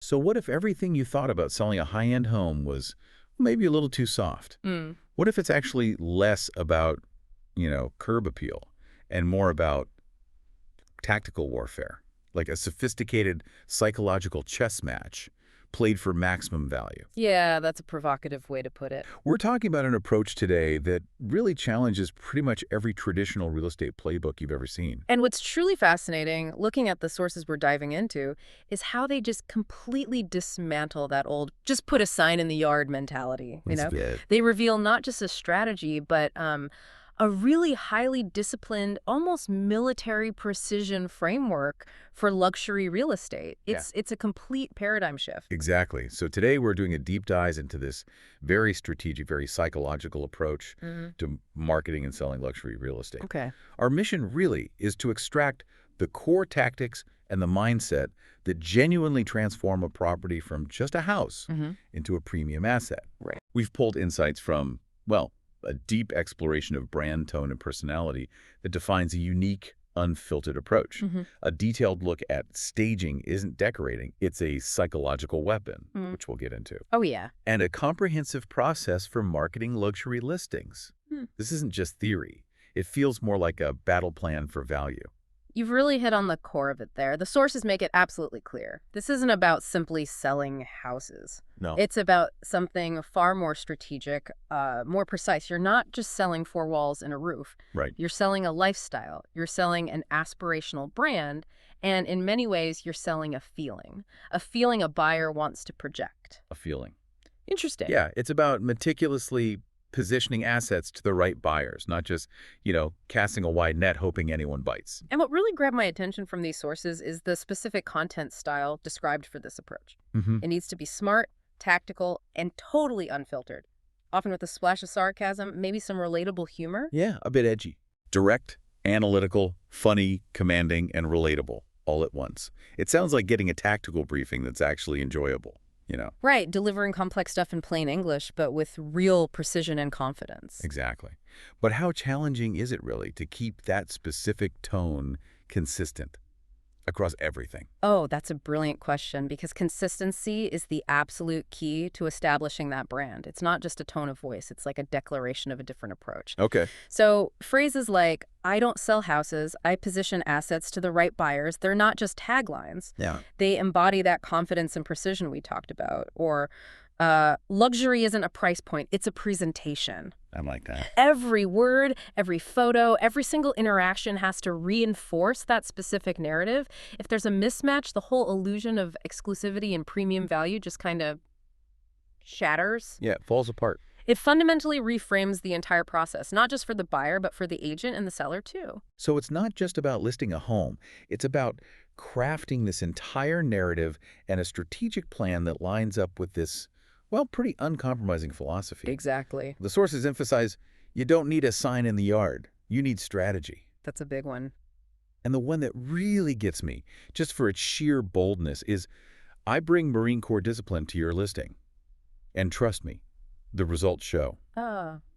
So what if everything you thought about selling a high-end home was maybe a little too soft? Mm. What if it's actually less about, curb appeal and more about tactical warfare, like a sophisticated psychological chess match played for maximum value? Yeah, that's a provocative way to put it. We're talking about an approach today that really challenges pretty much every traditional real estate playbook you've ever seen. And what's truly fascinating, looking at the sources we're diving into, is how they just completely dismantle that old just put a sign in the yard mentality. That's good. They reveal not just a strategy, but a really highly disciplined, almost military precision framework for luxury real estate. It's a complete paradigm shift. Exactly. So today we're doing a deep dive into this very strategic, very psychological approach to marketing and selling luxury real estate. Okay. Our mission really is to extract the core tactics and the mindset that genuinely transform a property from just a house into a premium asset. Right. We've pulled insights from, well, a deep exploration of brand, tone, and personality that defines a unique, unfiltered approach. A detailed look at staging isn't decorating, it's a psychological weapon, which we'll get into. Oh, yeah. And a comprehensive process for marketing luxury listings. Hmm. This isn't just theory. It feels more like a battle plan for value. You've really hit on the core of it there. The sources make it absolutely clear. This isn't about simply selling houses. No. It's about something far more strategic, more precise. You're not just selling four walls and a roof. Right. You're selling a lifestyle. You're selling an aspirational brand. And in many ways, you're selling a feeling a buyer wants to project. A feeling. Interesting. Yeah, it's about meticulously positioning assets to the right buyers, not just, casting a wide net hoping anyone bites. And what really grabbed my attention from these sources is the specific content style described for this approach. It needs to be smart, tactical, and totally unfiltered, often with a splash of sarcasm, maybe some relatable humor. Yeah, a bit edgy. Direct, analytical, funny, commanding, and relatable all at once. It sounds like getting a tactical briefing that's actually enjoyable. Right, delivering complex stuff in plain English, but with real precision and confidence. Exactly. But how challenging is it really to keep that specific tone consistent across everything? Oh, that's a brilliant question, because consistency is the absolute key to establishing that brand. It's not just a tone of voice. It's like a declaration of a different approach. Okay. So phrases like, I don't sell houses, I position assets to the right buyers, they're not just taglines. Yeah. They embody that confidence and precision we talked about. Or luxury isn't a price point, it's a presentation. I like that. Every word, every photo, every single interaction has to reinforce that specific narrative. If there's a mismatch, the whole illusion of exclusivity and premium value just kind of shatters. Yeah, it falls apart. It fundamentally reframes the entire process, not just for the buyer, but for the agent and the seller too. So it's not just about listing a home. It's about crafting this entire narrative and a strategic plan that lines up with this, well, pretty uncompromising philosophy. Exactly. The sources emphasize you don't need a sign in the yard. You need strategy. That's a big one. And the one that really gets me, just for its sheer boldness, is I bring Marine Corps discipline to your listing. And trust me, the results show.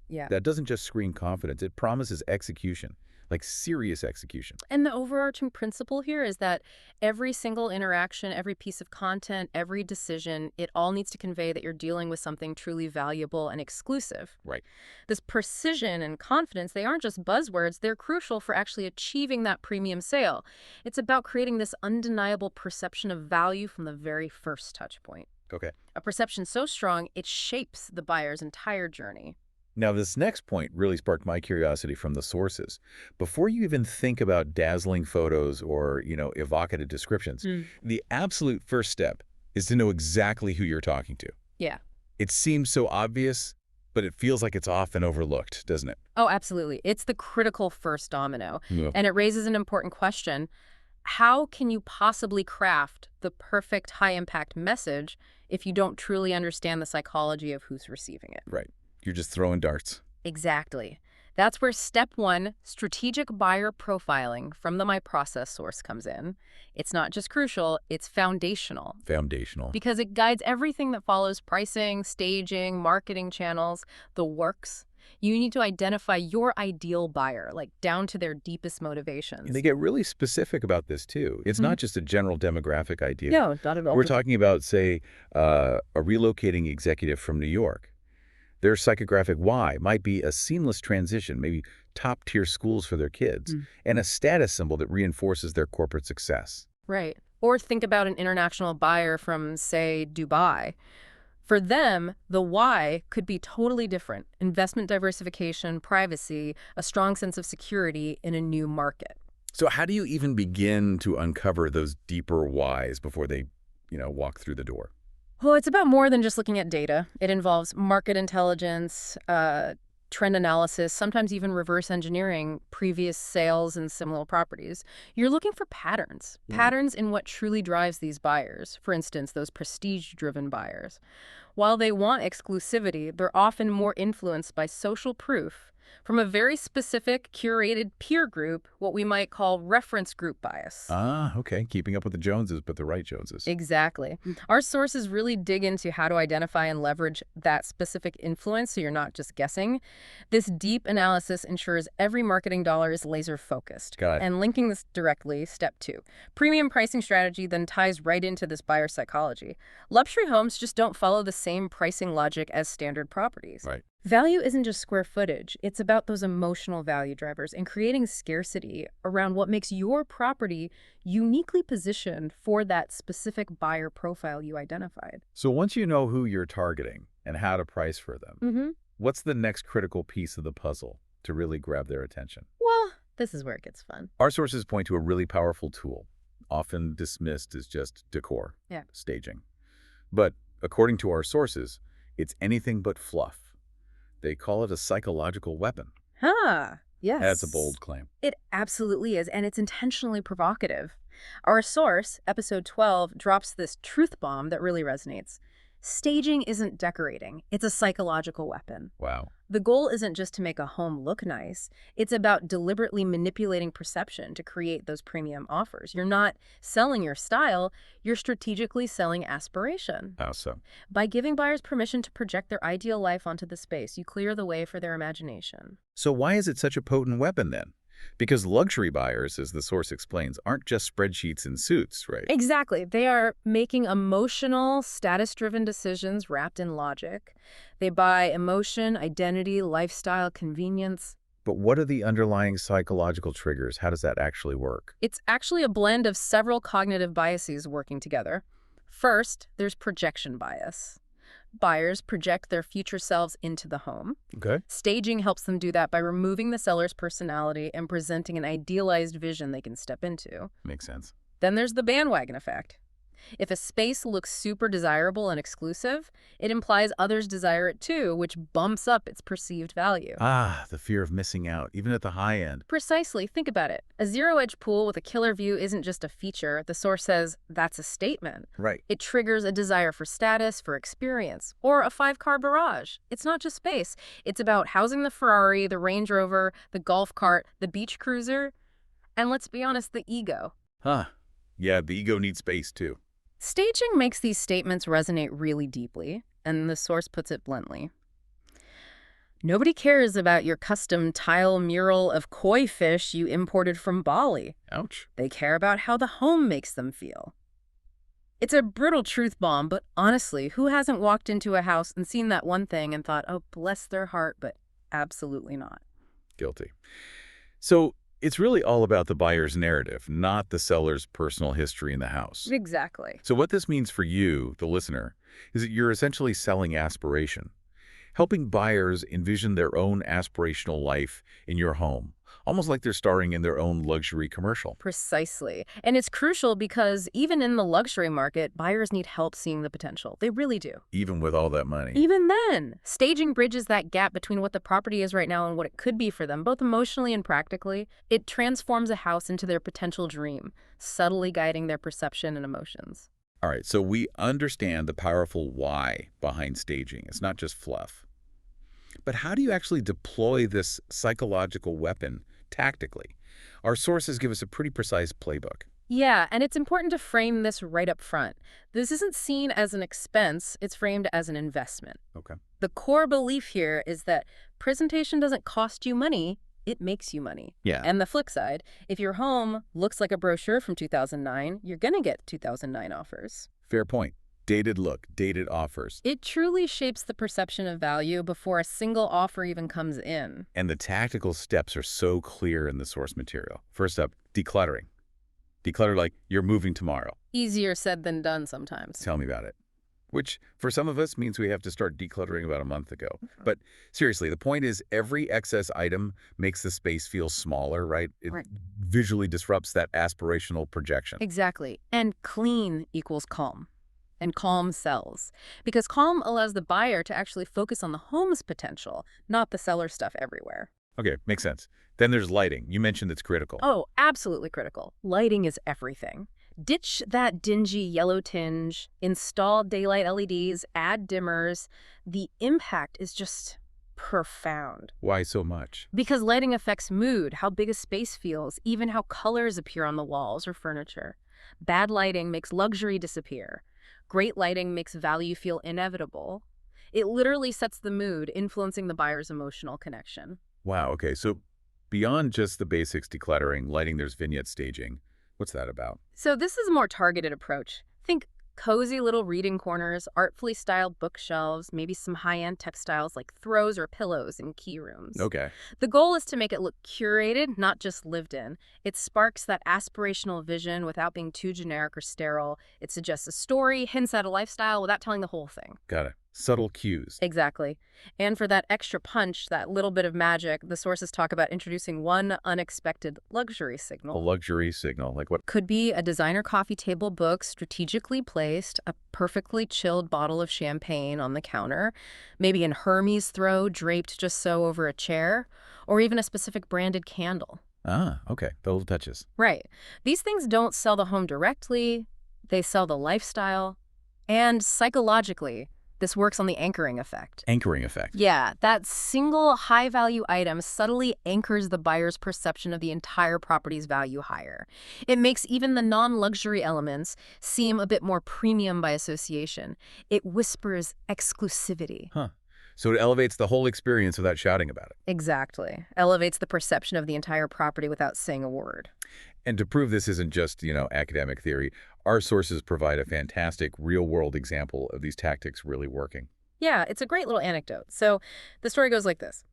Yeah. That doesn't just scream confidence. It promises execution, like serious execution. And the overarching principle here is that every single interaction, every piece of content, every decision, it all needs to convey that you're dealing with something truly valuable and exclusive. Right. This precision and confidence, they aren't just buzzwords, they're crucial for actually achieving that premium sale. It's about creating this undeniable perception of value from the very first touch point. Okay. A perception so strong, it shapes the buyer's entire journey. Now, this next point really sparked my curiosity from the sources. Before you even think about dazzling photos or, evocative descriptions, the absolute first step is to know exactly who you're talking to. Yeah. It seems so obvious, but it feels like it's often overlooked, doesn't it? Oh, absolutely. It's the critical first domino. Yeah. And it raises an important question. How can you possibly craft the perfect high-impact message if you don't truly understand the psychology of who's receiving it? Right. You're just throwing darts. Exactly. That's where step one, strategic buyer profiling from the My Process source comes in. It's not just crucial, it's foundational. Foundational. Because it guides everything that follows: pricing, staging, marketing channels, the works. You need to identify your ideal buyer, like down to their deepest And they motivations. get really specific about this, too. It's Mhm. not just a general demographic idea. No, not at all. We're talking about, say, a relocating executive from New York. Their psychographic why might be a seamless transition, maybe top-tier schools for their kids, Mm. and a status symbol that reinforces their corporate success. Right. Or think about an international buyer from, say, Dubai. For them, the why could be totally different. Investment diversification, privacy, a strong sense of security in a new market. So how do you even begin to uncover those deeper whys before they, walk through the door? Well, it's about more than just looking at data. It involves market intelligence, trend analysis, sometimes even reverse engineering previous sales and similar properties. You're looking for patterns, patterns in what truly drives these buyers. For instance, those prestige-driven buyers. While they want exclusivity, they're often more influenced by social proof from a very specific, curated peer group, what we might call reference group bias. Ah, okay. Keeping up with the Joneses, but the right Joneses. Exactly. Our sources really dig into how to identify and leverage that specific influence so you're not just guessing. This deep analysis ensures every marketing dollar is laser focused. Got it. And linking this directly, step 2. Premium pricing strategy then ties right into this buyer psychology. Luxury homes just don't follow the same pricing logic as standard properties. Right. Value isn't just square footage. It's about those emotional value drivers and creating scarcity around what makes your property uniquely positioned for that specific buyer profile you identified. So once you know who you're targeting and how to price for them, what's the next critical piece of the puzzle to really grab their attention? Well, this is where it gets fun. Our sources point to a really powerful tool, often dismissed as just decor, staging. But according to our sources, it's anything but fluff. They call it a psychological weapon. Yes. That's a bold claim. It absolutely is, and it's intentionally provocative. Our source, episode 12, drops this truth bomb that really resonates. Staging isn't decorating. It's a psychological weapon. Wow. The goal isn't just to make a home look nice. It's about deliberately manipulating perception to create those premium offers. You're not selling your style, you're strategically selling aspiration. How so? By giving buyers permission to project their ideal life onto the space, you clear the way for their imagination. So why is it such a potent weapon then? Because luxury buyers, as the source explains, aren't just spreadsheets and suits, right? Exactly. They are making emotional, status-driven decisions wrapped in logic. They buy emotion, identity, lifestyle, convenience. But what are the underlying psychological triggers? How does that actually work? It's actually a blend of several cognitive biases working together. First, there's projection bias. Buyers project their future selves into the home. Okay. Staging helps them do that by removing the seller's personality and presenting an idealized vision they can step into. Makes sense. Then there's the bandwagon effect. If a space looks super desirable and exclusive, it implies others desire it too, which bumps up its perceived value. Ah, the fear of missing out, even at the high end. Precisely. Think about it. A zero-edge pool with a killer view isn't just a feature. The source says that's a statement. Right. It triggers a desire for status, for experience, or a 5-car barrage. It's not just space. It's about housing the Ferrari, the Range Rover, the golf cart, the beach cruiser, and let's be honest, the ego. Yeah, the ego needs space too. Staging makes these statements resonate really deeply, and the source puts it bluntly. Nobody cares about your custom tile mural of koi fish you imported from Bali. Ouch. They care about how the home makes them feel. It's a brutal truth bomb, but honestly, who hasn't walked into a house and seen that one thing and thought, oh, bless their heart, but absolutely not. Guilty. So it's really all about the buyer's narrative, not the seller's personal history in the house. Exactly. So what this means for you, the listener, is that you're essentially selling aspiration, helping buyers envision their own aspirational life in your home, almost like they're starring in their own luxury commercial. Precisely. And it's crucial because even in the luxury market, buyers need help seeing the potential. They really do. Even with all that money. Even then, staging bridges that gap between what the property is right now and what it could be for them, both emotionally and practically. It transforms a house into their potential dream, subtly guiding their perception and emotions. All right, so we understand the powerful why behind staging. It's not just fluff. But how do you actually deploy this psychological weapon tactically? Our sources give us a pretty precise playbook. Yeah, and it's important to frame this right up front. This isn't seen as an expense, it's framed as an investment. Okay. The core belief here is that presentation doesn't cost you money, it makes you money. Yeah. And the flip side, if your home looks like a brochure from 2009, you're going to get 2009 offers. Fair point. Dated look, dated offers. It truly shapes the perception of value before a single offer even comes in. And the tactical steps are so clear in the source material. First up, decluttering. Declutter like you're moving tomorrow. Easier said than done sometimes. Tell me about it. Which, for some of us, means we have to start decluttering about a month ago. But seriously, the point is every excess item makes the space feel smaller, right? It visually disrupts that aspirational projection. Exactly. And clean equals calm. And calm sells. Because calm allows the buyer to actually focus on the home's potential, not the seller stuff everywhere. Okay, makes sense. Then there's lighting. You mentioned it's critical. Oh, absolutely critical. Lighting is everything. Ditch that dingy yellow tinge, install daylight LEDs, add dimmers. The impact is just profound. Why so much? Because lighting affects mood, how big a space feels, even how colors appear on the walls or furniture. Bad lighting makes luxury disappear. Great lighting makes value feel inevitable. It literally sets the mood, influencing the buyer's emotional connection. Wow, okay, so beyond just the basics decluttering, lighting, there's vignette staging. What's that about? So this is a more targeted approach. Think cozy little reading corners, artfully styled bookshelves, maybe some high-end textiles like throws or pillows in key rooms. Okay. The goal is to make it look curated, not just lived in. It sparks that aspirational vision without being too generic or sterile. It suggests a story, hints at a lifestyle without telling the whole thing. Got it. Subtle cues. Exactly. And for that extra punch, that little bit of magic, the sources talk about introducing one unexpected luxury A signal. luxury signal, like what? Could be a designer coffee table book strategically placed, a perfectly chilled bottle of champagne on the counter, maybe an Hermes throw draped just so over a chair, or even a specific branded candle. Ah, okay. The little touches. Right. These things don't sell the home directly, they sell the lifestyle, and psychologically, this works on the anchoring effect. Anchoring effect. Yeah, that single high-value item subtly anchors the buyer's perception of the entire property's value higher. It makes even the non-luxury elements seem a bit more premium by association. It whispers exclusivity. Huh. So it elevates the whole experience without shouting about it. Exactly. Elevates the perception of the entire property without saying a word. And to prove this isn't just, academic theory, our sources provide a fantastic real-world example of these tactics really working. Yeah, it's a great little anecdote. So the story goes like this.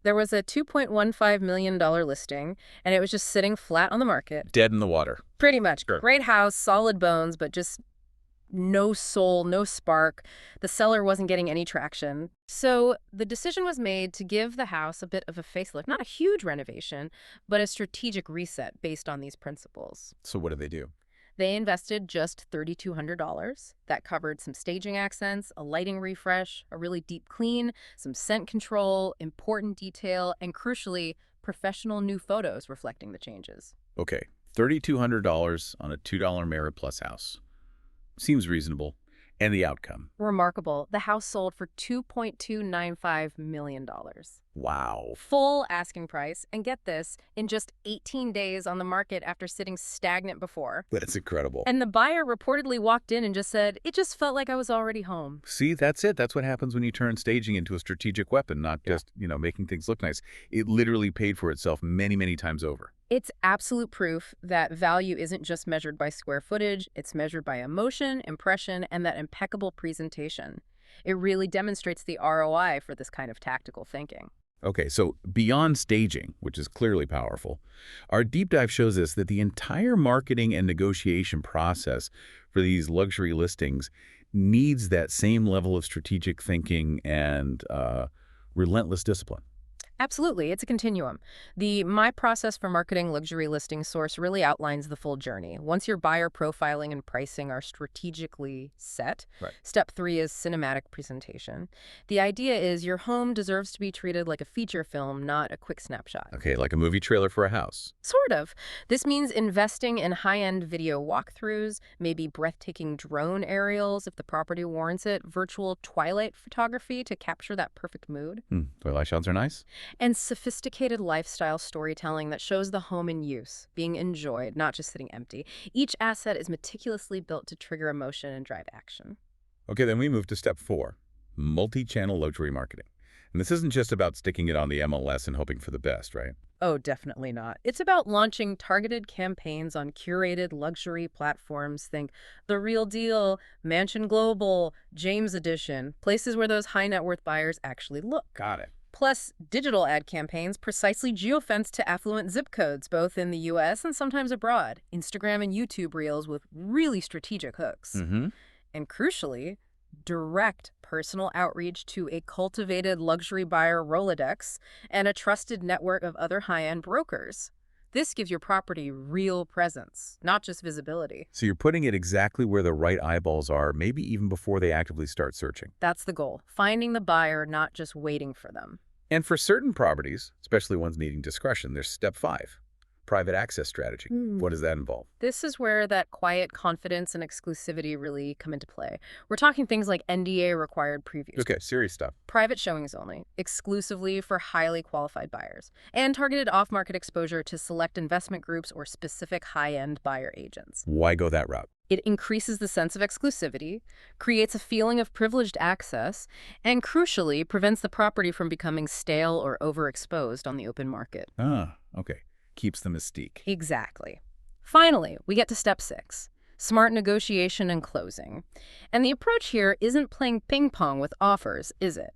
There was a $2.15 million listing, and it was just sitting flat on the market. Dead in the water. Pretty much. Sure. Great house, solid bones, but just no soul, no spark. The seller wasn't getting any traction. So the decision was made to give the house a bit of a facelift. Not a huge renovation, but a strategic reset based on these principles. So what do they do? They invested just $3,200. That covered some staging accents, a lighting refresh, a really deep clean, some scent control, important detail, and crucially, professional new photos reflecting the changes. Okay, $3,200 on a $2 Merit Plus house. Seems reasonable. And the outcome? Remarkable. The house sold for $2.295 million. Wow. Full asking price, and get this, in just 18 days on the market after sitting stagnant before. That's incredible. And the buyer reportedly walked in and just said, "It just felt like I was already home." See, that's it. That's what happens when you turn staging into a strategic weapon, not just, making things look nice. It literally paid for itself many, many times over. It's absolute proof that value isn't just measured by square footage, it's measured by emotion, impression, and that impeccable presentation. It really demonstrates the ROI for this kind of tactical thinking. Okay, so beyond staging, which is clearly powerful, our deep dive shows us that the entire marketing and negotiation process for these luxury listings needs that same level of strategic thinking and relentless discipline. Absolutely. It's a continuum. The My Process for Marketing Luxury Listing source really outlines the full journey. Once your buyer profiling and pricing are strategically set, Step 3 is cinematic presentation. The idea is your home deserves to be treated like a feature film, not a quick snapshot. Okay, like a movie trailer for a house. Sort of. This means investing in high-end video walkthroughs, maybe breathtaking drone aerials if the property warrants it, virtual twilight photography to capture that perfect mood. Twilight shots are nice. And sophisticated lifestyle storytelling that shows the home in use, being enjoyed, not just sitting empty. Each asset is meticulously built to trigger emotion and drive action. Okay, then we move to step 4, multi-channel luxury marketing. And this isn't just about sticking it on the MLS and hoping for the best, right? Oh, definitely not. It's about launching targeted campaigns on curated luxury platforms. Think The Real Deal, Mansion Global, James Edition, places where those high net worth buyers actually look. Got it. Plus, digital ad campaigns precisely geofence to affluent zip codes, both in the US and sometimes abroad. Instagram and YouTube reels with really strategic hooks. Mm-hmm. And crucially, direct personal outreach to a cultivated luxury buyer Rolodex and a trusted network of other high-end brokers. This gives your property real presence, not just visibility. So you're putting it exactly where the right eyeballs are, maybe even before they actively start searching. That's the goal. Finding the buyer, not just waiting for them. And for certain properties, especially ones needing discretion, there's step 5, private access strategy. What does that involve? This is where that quiet confidence and exclusivity really come into play. We're talking things like NDA-required previews. Okay, serious stuff. Private showings only, exclusively for highly qualified buyers, and targeted off-market exposure to select investment groups or specific high-end buyer agents. Why go that route? It increases the sense of exclusivity, creates a feeling of privileged access, and crucially prevents the property from becoming stale or overexposed on the open market. Ah, okay. Keeps the mystique. Exactly. Finally, we get to step 6, smart negotiation and closing. And the approach here isn't playing ping pong with offers, is it?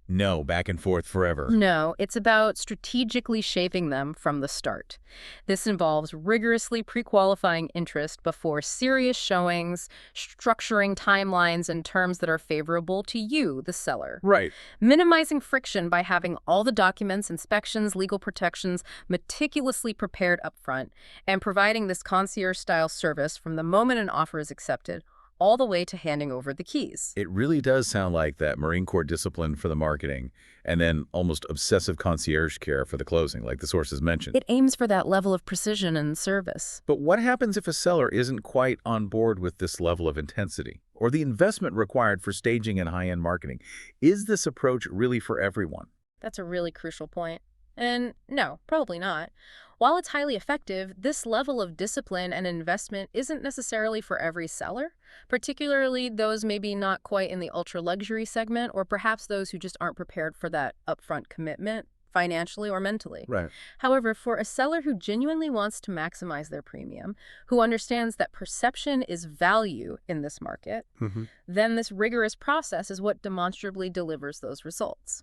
No, back and forth forever. No, it's about strategically shaping them from the start. This involves rigorously pre-qualifying interest before serious showings, structuring timelines and terms that are favorable to you, the seller. Right. Minimizing friction by having all the documents, inspections, legal protections meticulously prepared up front, and providing this concierge-style service from the moment an offer is accepted all the way to handing over the keys. It really does sound like that Marine Corps discipline for the marketing and then almost obsessive concierge care for the closing, like the sources mentioned. It aims for that level of precision and service. But what happens if a seller isn't quite on board with this level of intensity or the investment required for staging and high-end marketing? Is this approach really for everyone? That's a really crucial point. And no, probably not. While it's highly effective, this level of discipline and investment isn't necessarily for every seller, particularly those maybe not quite in the ultra-luxury segment, or perhaps those who just aren't prepared for that upfront commitment, financially or mentally. Right. However, for a seller who genuinely wants to maximize their premium, who understands that perception is value in this market, then this rigorous process is what demonstrably delivers those results.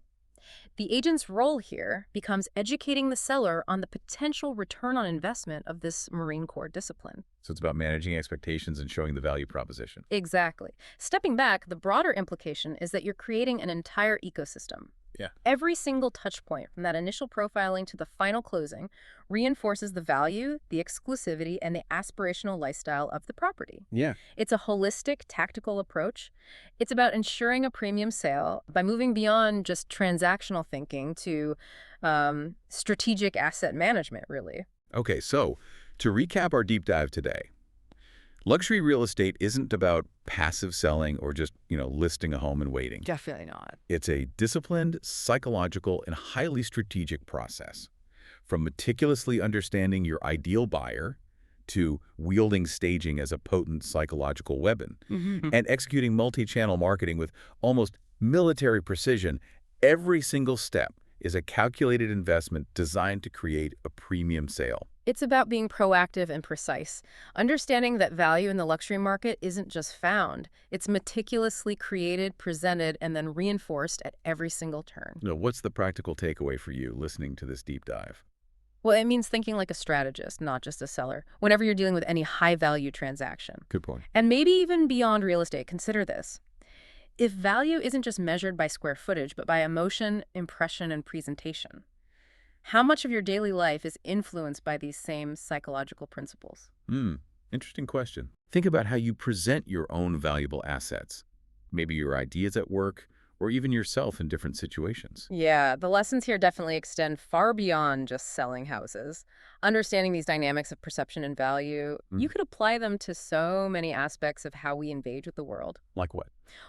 The agent's role here becomes educating the seller on the potential return on investment of this Marine Corps discipline. So it's about managing expectations and showing the value proposition. Exactly. Stepping back, the broader implication is that you're creating an entire ecosystem. Yeah. Every single touch point, from that initial profiling to the final closing, reinforces the value, the exclusivity, and the aspirational lifestyle of the property. Yeah. It's a holistic, tactical approach. It's about ensuring a premium sale by moving beyond just transactional thinking to strategic asset management, really. Okay, so to recap our deep dive today, luxury real estate isn't about passive selling or just, listing a home and waiting. Definitely not. It's a disciplined, psychological, and highly strategic process. From meticulously understanding your ideal buyer to wielding staging as a potent psychological weapon and executing multi-channel marketing with almost military precision, every single step is a calculated investment designed to create a premium sale. It's about being proactive and precise, understanding that value in the luxury market isn't just found. It's meticulously created, presented, and then reinforced at every single turn. What's the practical takeaway for you listening to this deep dive? Well, it means thinking like a strategist, not just a seller, whenever you're dealing with any high-value transaction. Good point. And maybe even beyond real estate, consider this. If value isn't just measured by square footage, but by emotion, impression, and presentation, how much of your daily life is influenced by these same psychological principles? Interesting question. Think about how you present your own valuable assets, maybe your ideas at work, or even yourself in different situations. Yeah, the lessons here definitely extend far beyond just selling houses. Understanding these dynamics of perception and value, you could apply them to so many aspects of how we engage with the world. Like what?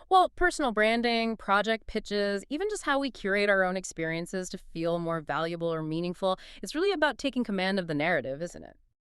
Well, personal branding, project pitches, even just how we curate our own experiences to feel more valuable or meaningful. It's really about taking command of the narrative, isn't it?